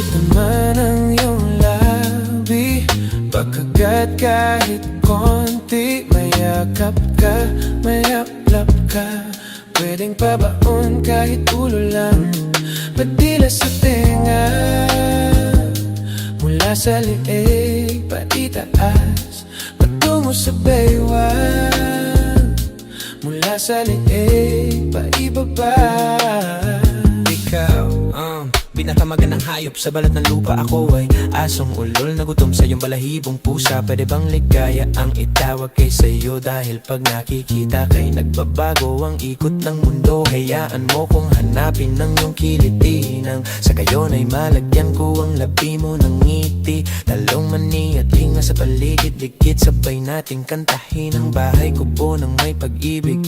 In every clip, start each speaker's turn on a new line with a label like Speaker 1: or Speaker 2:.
Speaker 1: Pasipsip naman ang iyong labi, pagkagat kahit konti. Mayakap ka, mayaplap ka, pwedeng pabaon kahit ulo lang. Padila sa tenga, mula sa liig paitaas, patungo sa baywang. Mula sa liig paibaba.
Speaker 2: Ikaw, pinakamagandang hayop sa balat ng lupa. Ako ay asong ulol na gutom sa iyong balahibong pusa. Pwede bang ligaya ang itawag kay sa'yo? Dahil pag nakikita kay nagbabago ang ikot ng mundo. Hayaan mo kung hanapin ng iyong kiliti, nang sa gayon ay malagyan ko ang labi mo ng ngiti. Talong mani at hinga sa paligid, dikit sabay nating kantahin ang bahay kubo ng may pag-ibig.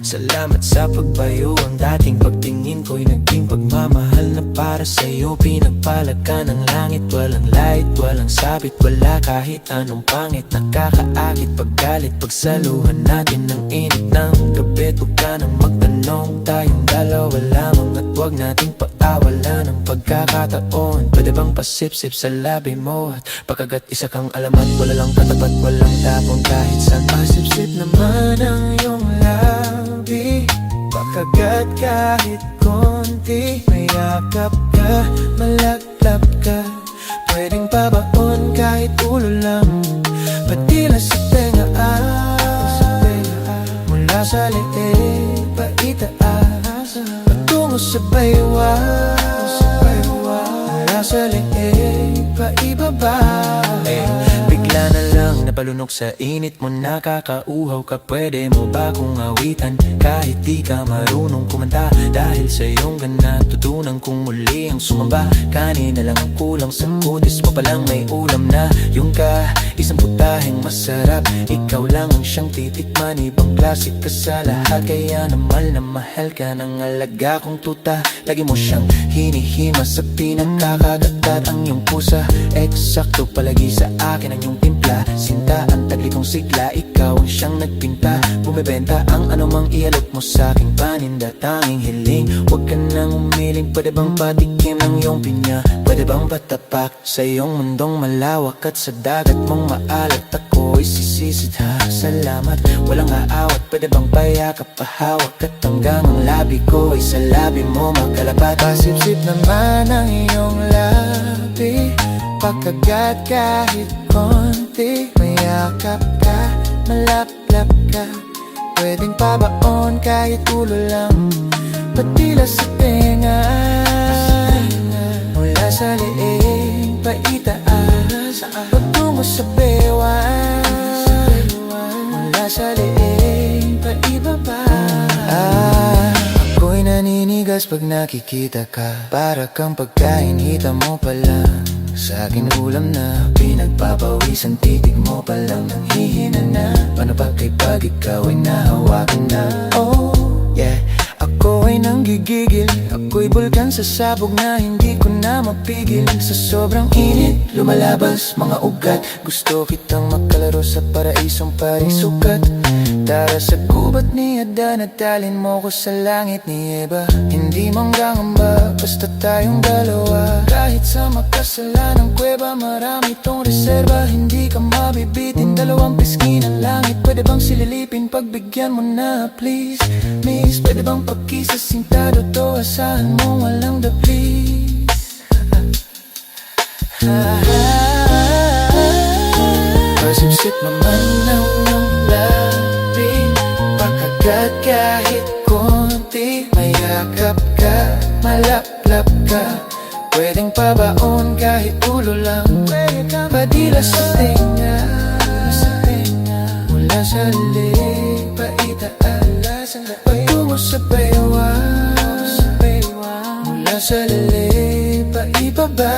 Speaker 2: Salamat sa pagbayo, ang dating pagtingin ko'y naging pagmamahal na para sa'yo. Pinagpalag ka ng langit, walang light, walang sabit, wala kahit anong pangit. Nakakaakit paggalit, pagsaluhan natin ng init ng gabi. Huwag ka nang magtanong, tayong dalawa lamang at huwag nating paawalan ng pagkakataon. Pwede bang pasipsip sa labi mo at pagkagat isa kang alamat, wala lang katapat, walang tapon kahit saan.
Speaker 1: Pasipsip naman ang iyong labi, pagkagat kahit konti. Mayakap ka, malaklap ka, pwedeng pabaon kahit ulo lang. Patila sa tenga, mula sa liig paitaas, patungo sa baywang. Mula sa liig paibaba.
Speaker 2: Bigla na lang napalunok sa init mo, nakakauhaw ka. Pwede mo ba kong awitan kahit di ka marunong kumanta? Dahil sa iyong gana, tutunan kong muli ang sumamba. Kanina lang ang kulang sa kutis mo, palang may ulam na. Yung isang putaheng masarap, ikaw lang ang siyang titikman. Ibang klase ka sa lahat, kaya naman na mahal ka ng alaga kong tuta. Lagi mo siyang hinihima sa pinagkakagat ang iyong pusa. Eksakto palagi sa akin ang iyong timpla. Sinta ang taglikong sigla, ikaw ang siyang nagpinta. Bumibenta ang anumang ialok mo sa aking paninda. Tanging hiling, huwag ka nang umiling. Pwede bang patikim ng iyong pinya? Pwede bang patapak sa iyong mundong malawak? At sa dagat mong maalat ako'y sisisid ha. Salamat, walang aawat. Pwede bang payakap, pahawak at hanggang ang labi ko ay sa labi mo magkalapat.
Speaker 1: Pasipsip naman ang iyong labi, pagkagat kahit konti. Mayakap ka, malaplap ka, pwedeng pabaon kahit ulo lang. Patila sa tenga, mula sa liig paitaas, patungo sa baywang. Mula sa liig paibaba. Ako'y naninigas pag nakikita ka, para kang pagkain, hita mo pa lang. Sa akin ulam na, pinagpapawisan, titig mo pa lang nang hihina na. Paano pa kay pag ikaw ay nahawakan na? Oh yeah, ako ay nanggigigil, ako'y bulkan sa sabog na hindi ko na mapigil. Sa sobrang init, lumalabas mga ugat. Gusto kitang makalaro sa paraisong parisukat. Tara sa gubat ni Adan at dalhin mo ko sa langit ni Eva. Hindi manggangamba, basta tayong dalawa. Kahit sa makasalanang kuweba, marami tong reserba. Hindi ka mabibitin, dalawang pisngi ng langit. Pwede bang sililipin, pagbigyan mo na please. Miss, pwede bang pagkisa sintado to, asahan mo walang the please. Pasipsip naman ang iyong labi, pagkagat kahit konti. Mayakap ka, malaplap ka, pwedeng pabaon kahit ulo lang. Padila sa tenga, mula sa liig paitaas, patungo sa baywang. Mula sa liig paibaba.